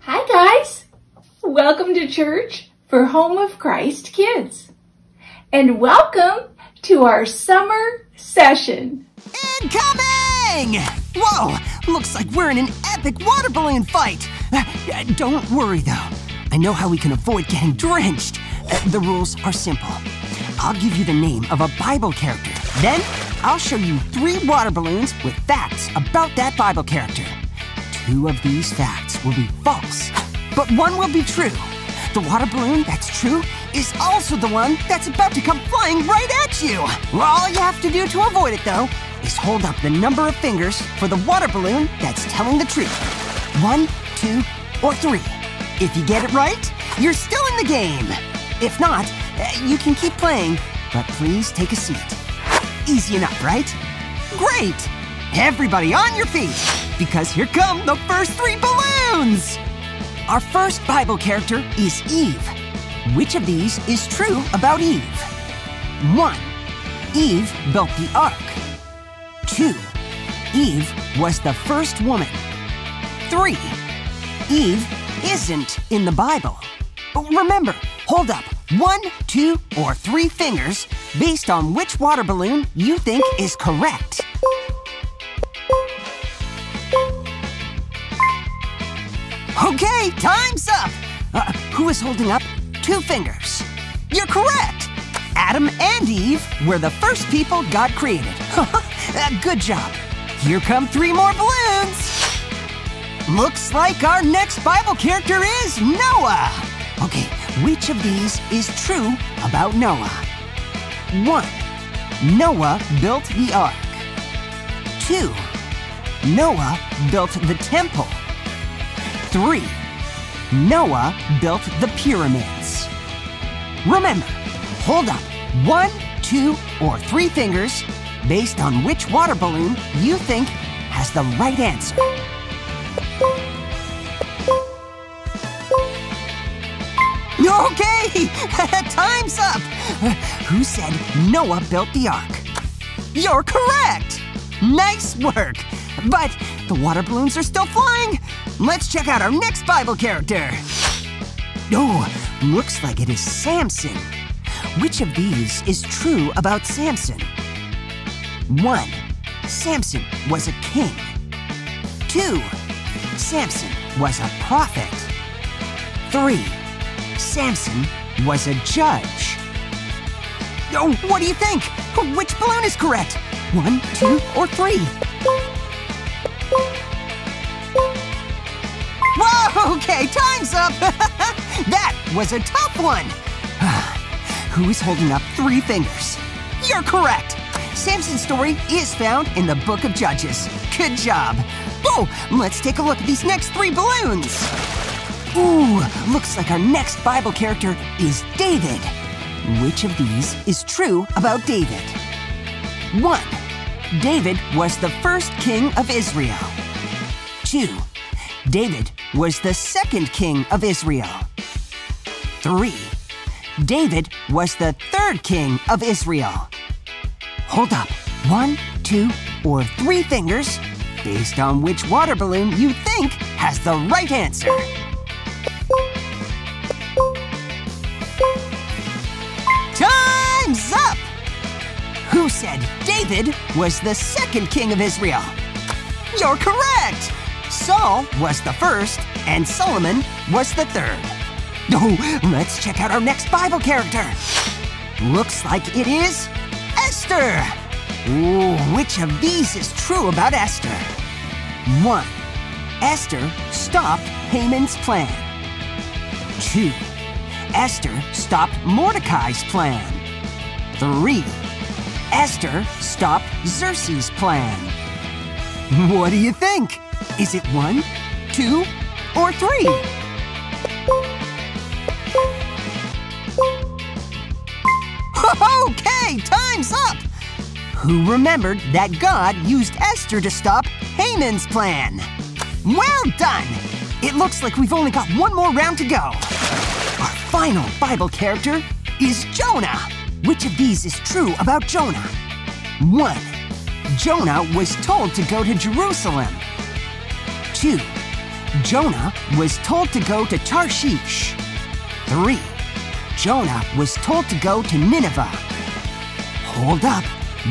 Hi guys! Welcome to church for Home of Christ Kids. And welcome to our summer session. Incoming! Whoa, looks like we're in an epic water balloon fight. Don't worry though, I know how we can avoid getting drenched. The rules are simple. I'll give you the name of a Bible character. Then, I'll show you 3 water balloons with facts about that Bible character. 2 of these facts will be false, but 1 will be true. The water balloon that's true is also the one that's about to come flying right at you. All you have to do to avoid it, though, is hold up the number of fingers for the water balloon that's telling the truth. 1, 2, or 3. If you get it right, you're still in the game. If not, you can keep playing, but please take a seat. Easy enough, right? Great! Everybody on your feet, because here come the first 3 balloons! Our first Bible character is Eve. Which of these is true about Eve? 1. Eve built the ark. 2. Eve was the first woman. 3. Eve isn't in the Bible. Remember, hold up 1, 2, or 3 fingers based on which water balloon you think is correct. Okay, time's up! Who is holding up 2 fingers? You're correct! Adam and Eve were the first people God created. Good job. Here come 3 more balloons! Looks like our next Bible character is Noah! Okay, which of these is true about Noah? 1. Noah built the ark. 2. Noah built the temple. 3. Noah built the pyramids. Remember, hold up 1, 2, or 3 fingers based on which water balloon you think has the right answer. Okay, time's up. Who said Noah built the ark? You're correct. Nice work. But the water balloons are still flying. Let's check out our next Bible character. Oh, looks like it is Samson. Which of these is true about Samson? 1. Samson was a king. 2. Samson was a prophet. 3. Samson was a judge. Oh, what do you think? Which balloon is correct? 1, 2, or 3? Whoa, okay, time's up! That was a tough one! Who is holding up 3 fingers? You're correct! Samson's story is found in the book of Judges. Good job! Oh, let's take a look at these next 3 balloons! Ooh, looks like our next Bible character is David. Which of these is true about David? 1. David was the first king of Israel. 2. David was the second king of Israel. 3. David was the third king of Israel. Hold up 1, 2, or 3 fingers based on which water balloon you think has the right answer. Time's up! Who said David was the second king of Israel? You're correct! Saul was the first, and Solomon was the third. Oh, let's check out our next Bible character. Looks like it is Esther. Ooh, which of these is true about Esther? 1. Esther stopped Haman's plan. 2. Esther stopped Mordecai's plan. 3. Esther stopped Xerxes' plan. What do you think? Is it 1, 2, or 3? Okay, time's up! Who remembered that God used Esther to stop Haman's plan? Well done! It looks like we've only got 1 more round to go. Our final Bible character is Jonah. Which of these is true about Jonah? 1. Jonah was told to go to Jerusalem. 2. Jonah was told to go to Tarshish. 3. Jonah was told to go to Nineveh. Hold up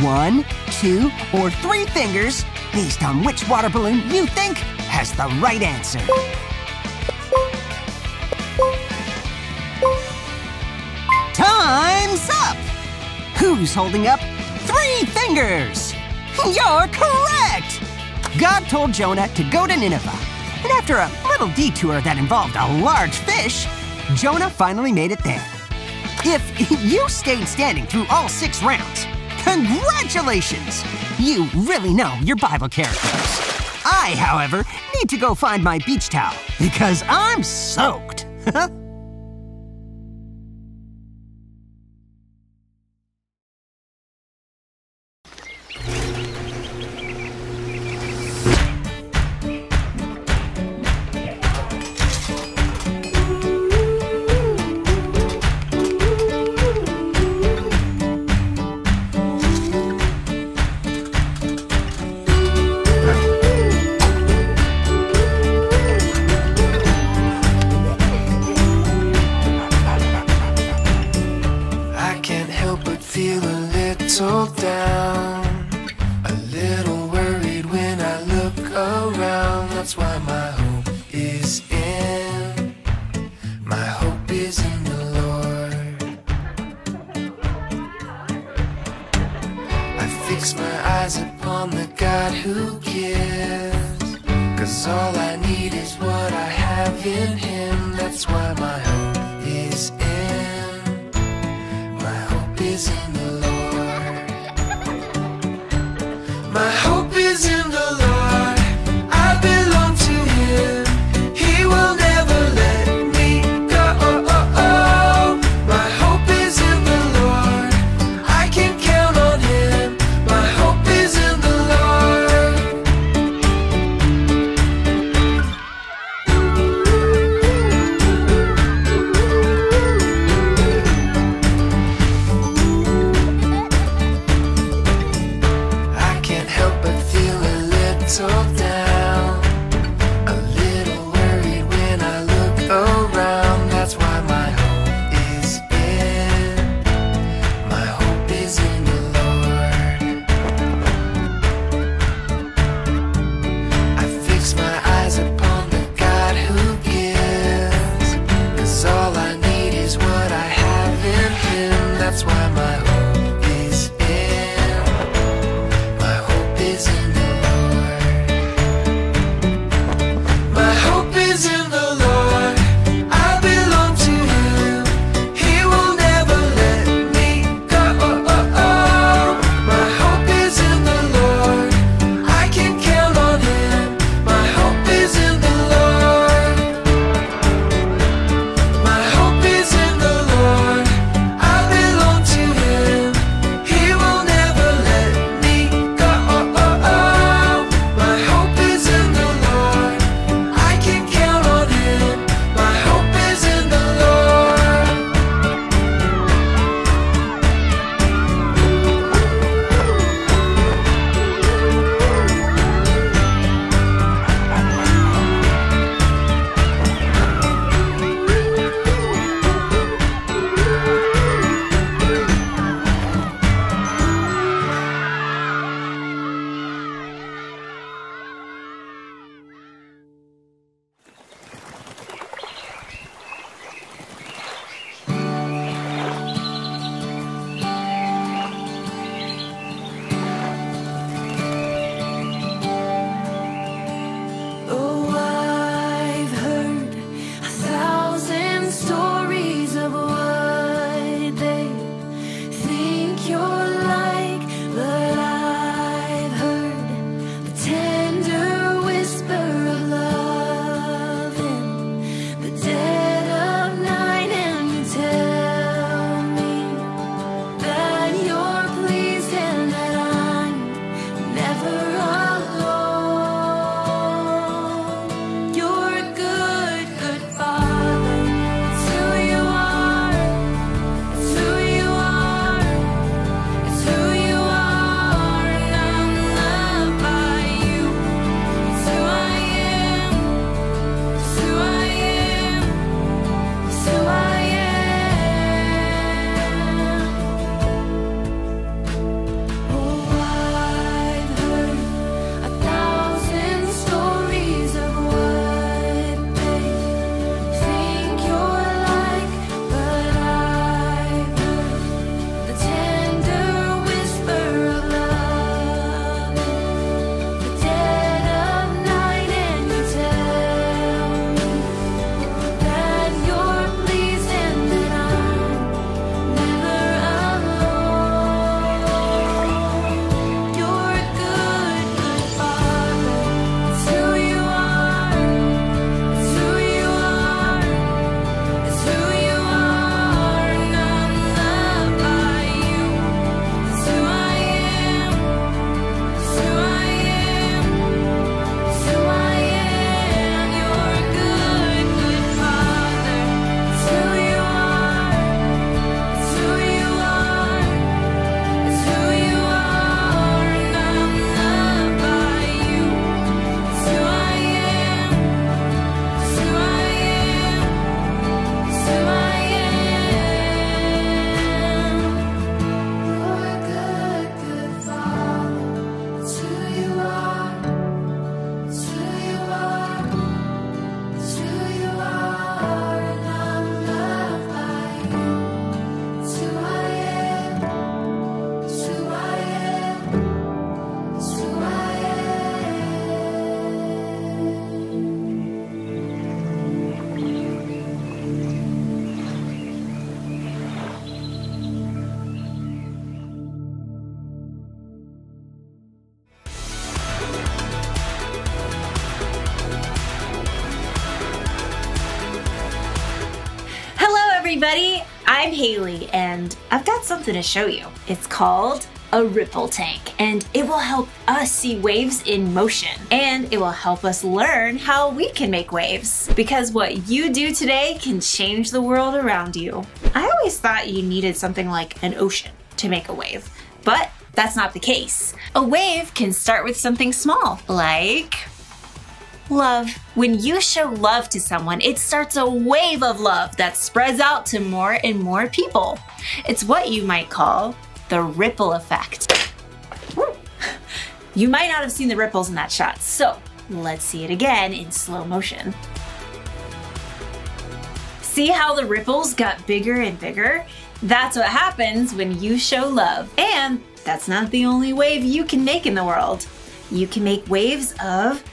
1, 2, or 3 fingers based on which water balloon you think has the right answer. Time's up! Who's holding up 3 fingers? You're correct! God told Jonah to go to Nineveh, and after a little detour that involved a large fish, Jonah finally made it there. If you stayed standing through all 6 rounds, congratulations! You really know your Bible characters. I, however, need to go find my beach towel because I'm soaked. Down, a little worried when I look around. That's why my hope is in the Lord. I fix my eyes upon the God who gives, 'cause all I need is what I have in Him. That's why my hope is in the Lord. My hope is in the Lord, I belong to Him, He will never let me go. My hope is in the Lord, I can count on Him. My hope is in the down, a little worried when I look around. That's why my hope is in the Lord. I fix my eyes upon the God who gives, 'cause all I need is what I have in Him. That's why my hope is in the Lord. everybody, I'm Haley and I've got something to show you. It's called a ripple tank and it will help us see waves in motion and it will help us learn how we can make waves because what you do today can change the world around you. I always thought you needed something like an ocean to make a wave, but that's not the case. A wave can start with something small like love. When you show love to someone, it starts a wave of love that spreads out to more and more people. It's what you might call the ripple effect. You might not have seen the ripples in that shot, so let's see it again in slow motion. See how the ripples got bigger and bigger? That's what happens when you show love. And that's not the only wave you can make in the world. You can make waves of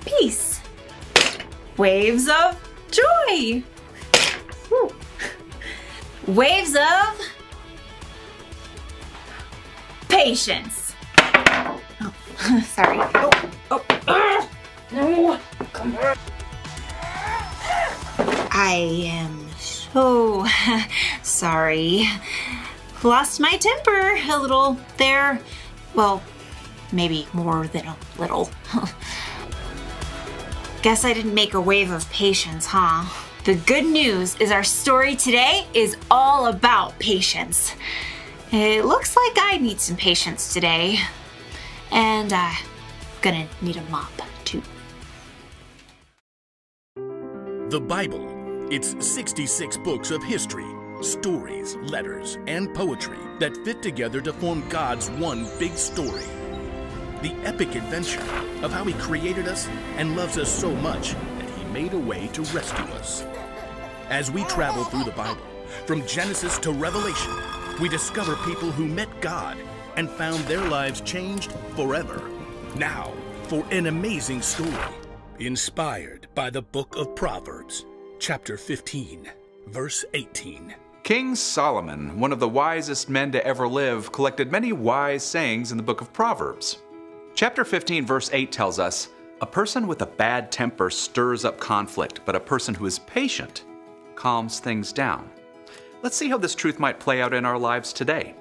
peace, waves of joy, waves of patience. Oh, sorry. No, come on. I am so sorry. Lost my temper a little there. Well, maybe more than a little. Guess I didn't make a wave of patience, huh? The good news is our story today is all about patience. It looks like I need some patience today. And I'm gonna need a mop, too. The Bible. It's 66 books of history, stories, letters, and poetry that fit together to form God's one big story. The epic adventure of how He created us and loves us so much that He made a way to rescue us. As we travel through the Bible, from Genesis to Revelation, we discover people who met God and found their lives changed forever. Now, for an amazing story, inspired by the book of Proverbs, chapter 15, verse 18. King Solomon, one of the wisest men to ever live, collected many wise sayings in the book of Proverbs. Chapter 15, verse 8 tells us, "A person with a bad temper stirs up conflict, but a person who is patient calms things down." Let's see how this truth might play out in our lives today.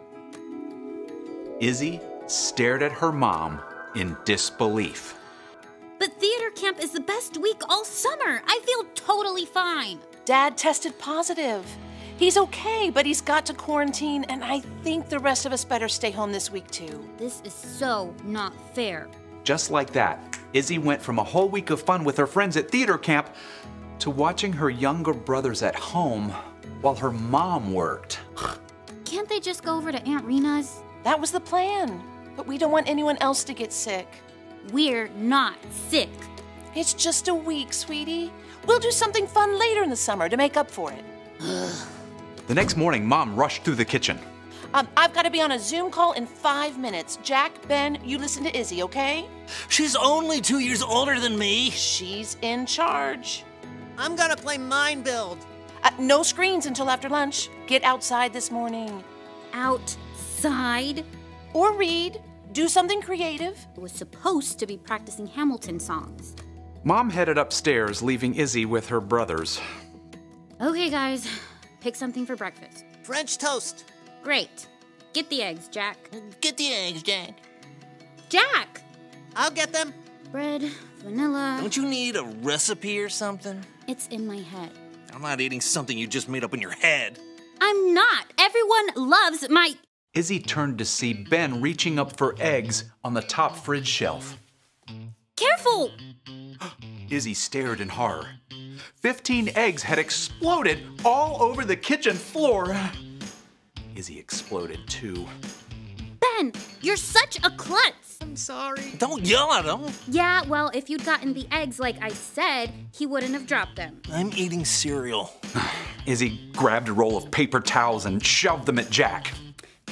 Izzy stared at her mom in disbelief. But theater camp is the best week all summer. I feel totally fine. Dad tested positive. He's okay, but he's got to quarantine, and I think the rest of us better stay home this week too. This is so not fair. Just like that, Izzy went from a whole week of fun with her friends at theater camp to watching her younger brothers at home while her mom worked. Can't they just go over to Aunt Rena's? That was the plan, but we don't want anyone else to get sick. We're not sick. It's just a week, sweetie. We'll do something fun later in the summer to make up for it. The next morning, Mom rushed through the kitchen. I've got to be on a Zoom call in 5 minutes. Jack, Ben, you listen to Izzy, okay? She's only 2 years older than me. She's in charge. I'm gonna play Mind Build. No screens until after lunch. Get outside this morning. Outside? Or read. Do something creative. I was supposed to be practicing Hamilton songs. Mom headed upstairs, leaving Izzy with her brothers. Okay, guys. Pick something for breakfast. French toast. Great. Get the eggs, Jack. Get the eggs, Jack. Jack! I'll get them. Bread, vanilla. Don't you need a recipe or something? It's in my head. I'm not eating something you just made up in your head. I'm not. Everyone loves my... Izzy turned to see Ben reaching up for eggs on the top fridge shelf. Careful! Izzy stared in horror. 15 eggs had exploded all over the kitchen floor. Izzy exploded too. Ben, you're such a klutz. I'm sorry. Don't yell at him. Yeah, well, if you'd gotten the eggs like I said, he wouldn't have dropped them. I'm eating cereal. Izzy grabbed a roll of paper towels and shoved them at Jack.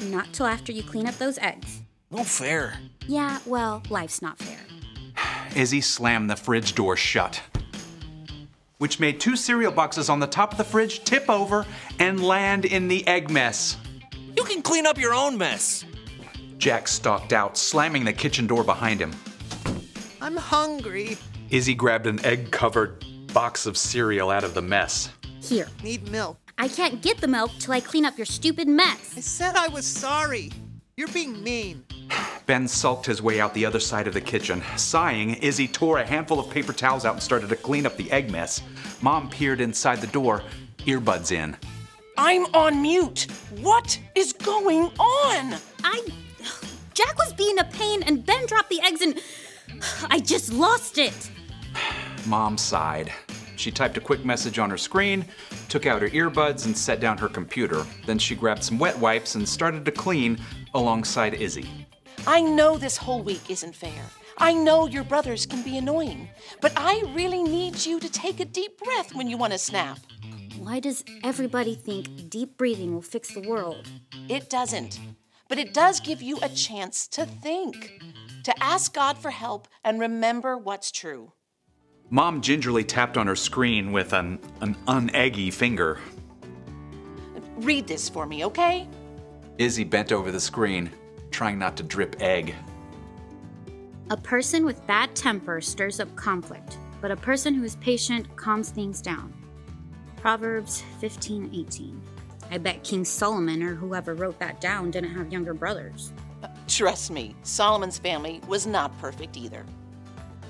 Not till after you clean up those eggs. No fair. Yeah, well, life's not fair. Izzy slammed the fridge door shut, which made 2 cereal boxes on the top of the fridge tip over and land in the egg mess. You can clean up your own mess. Jack stalked out, slamming the kitchen door behind him. I'm hungry. Izzy grabbed an egg-covered box of cereal out of the mess. Here. Need milk. I can't get the milk till I clean up your stupid mess. I said I was sorry. You're being mean. Ben sulked his way out the other side of the kitchen. Sighing, Izzy tore a handful of paper towels out and started to clean up the egg mess. Mom peered inside the door, earbuds in. I'm on mute. What is going on? Jack was being a pain and Ben dropped the eggs and I just lost it. Mom sighed. She typed a quick message on her screen, took out her earbuds and set down her computer. Then she grabbed some wet wipes and started to clean alongside Izzy. I know this whole week isn't fair. I know your brothers can be annoying, but I really need you to take a deep breath when you want to snap. Why does everybody think deep breathing will fix the world? It doesn't, but it does give you a chance to think, to ask God for help and remember what's true. Mom gingerly tapped on her screen with an uneggy finger. Read this for me, okay? Izzy bent over the screen, trying not to drip egg. A person with bad temper stirs up conflict, but a person who is patient calms things down. Proverbs 15:18. I bet King Solomon or whoever wrote that down didn't have younger brothers. Trust me, Solomon's family was not perfect either.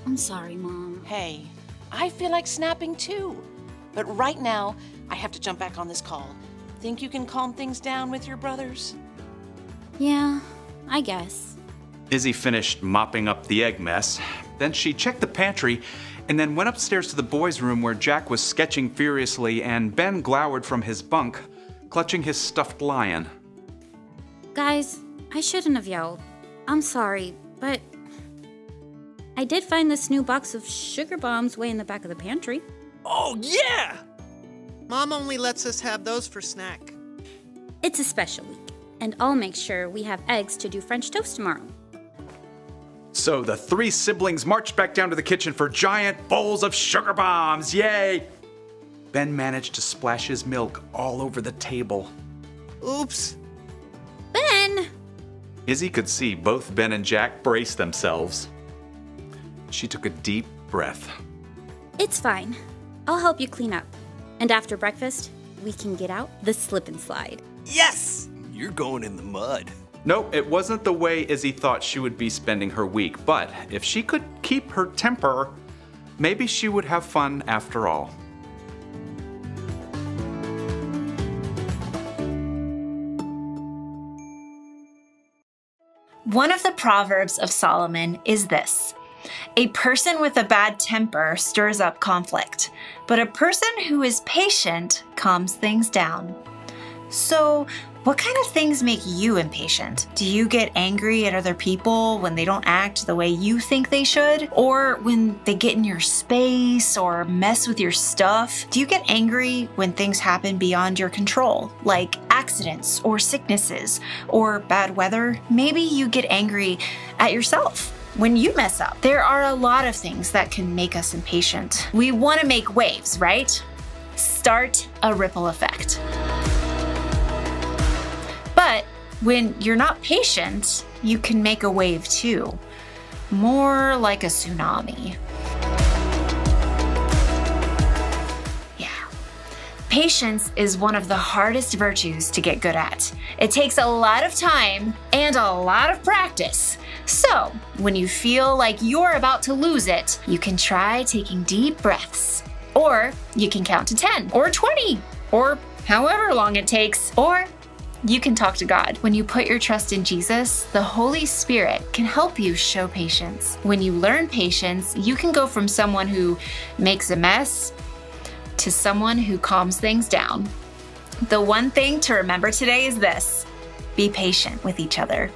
I'm sorry, Mom. Hey, I feel like snapping too. But right now, I have to jump back on this call. Think you can calm things down with your brothers? Yeah, I guess. Izzy finished mopping up the egg mess. Then she checked the pantry and then went upstairs to the boys' room where Jack was sketching furiously and Ben glowered from his bunk, clutching his stuffed lion. Guys, I shouldn't have yelled. I'm sorry, but I did find this new box of sugar bombs way in the back of the pantry. Oh, yeah! Mom only lets us have those for snack. It's a special week, and I'll make sure we have eggs to do French toast tomorrow. So the three siblings marched back down to the kitchen for giant bowls of sugar bombs. Yay! Ben managed to splash his milk all over the table. Oops. Ben! Izzy could see both Ben and Jack brace themselves. She took a deep breath. It's fine. I'll help you clean up. And after breakfast, we can get out the slip and slide. Yes! You're going in the mud. Nope, it wasn't the way Izzy thought she would be spending her week, but if she could keep her temper, maybe she would have fun after all. One of the Proverbs of Solomon is this: a person with a bad temper stirs up conflict, but a person who is patient calms things down. So, what kind of things make you impatient? Do you get angry at other people when they don't act the way you think they should? Or when they get in your space or mess with your stuff? Do you get angry when things happen beyond your control, like accidents or sicknesses or bad weather? Maybe you get angry at yourself when you mess up. There are a lot of things that can make us impatient. We want to make waves, right? Start a ripple effect. But when you're not patient, you can make a wave too. More like a tsunami. Yeah. Patience is one of the hardest virtues to get good at. It takes a lot of time and a lot of practice. So, when you feel like you're about to lose it, you can try taking deep breaths. Or you can count to 10 or 20 or however long it takes. Or you can talk to God. When you put your trust in Jesus, the Holy Spirit can help you show patience. When you learn patience, you can go from someone who makes a mess to someone who calms things down. The one thing to remember today is this: be patient with each other.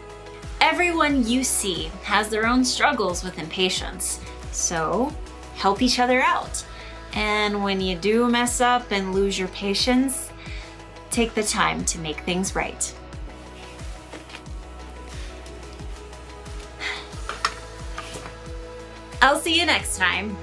Everyone you see has their own struggles with impatience, so help each other out. And when you do mess up and lose your patience, take the time to make things right. I'll see you next time.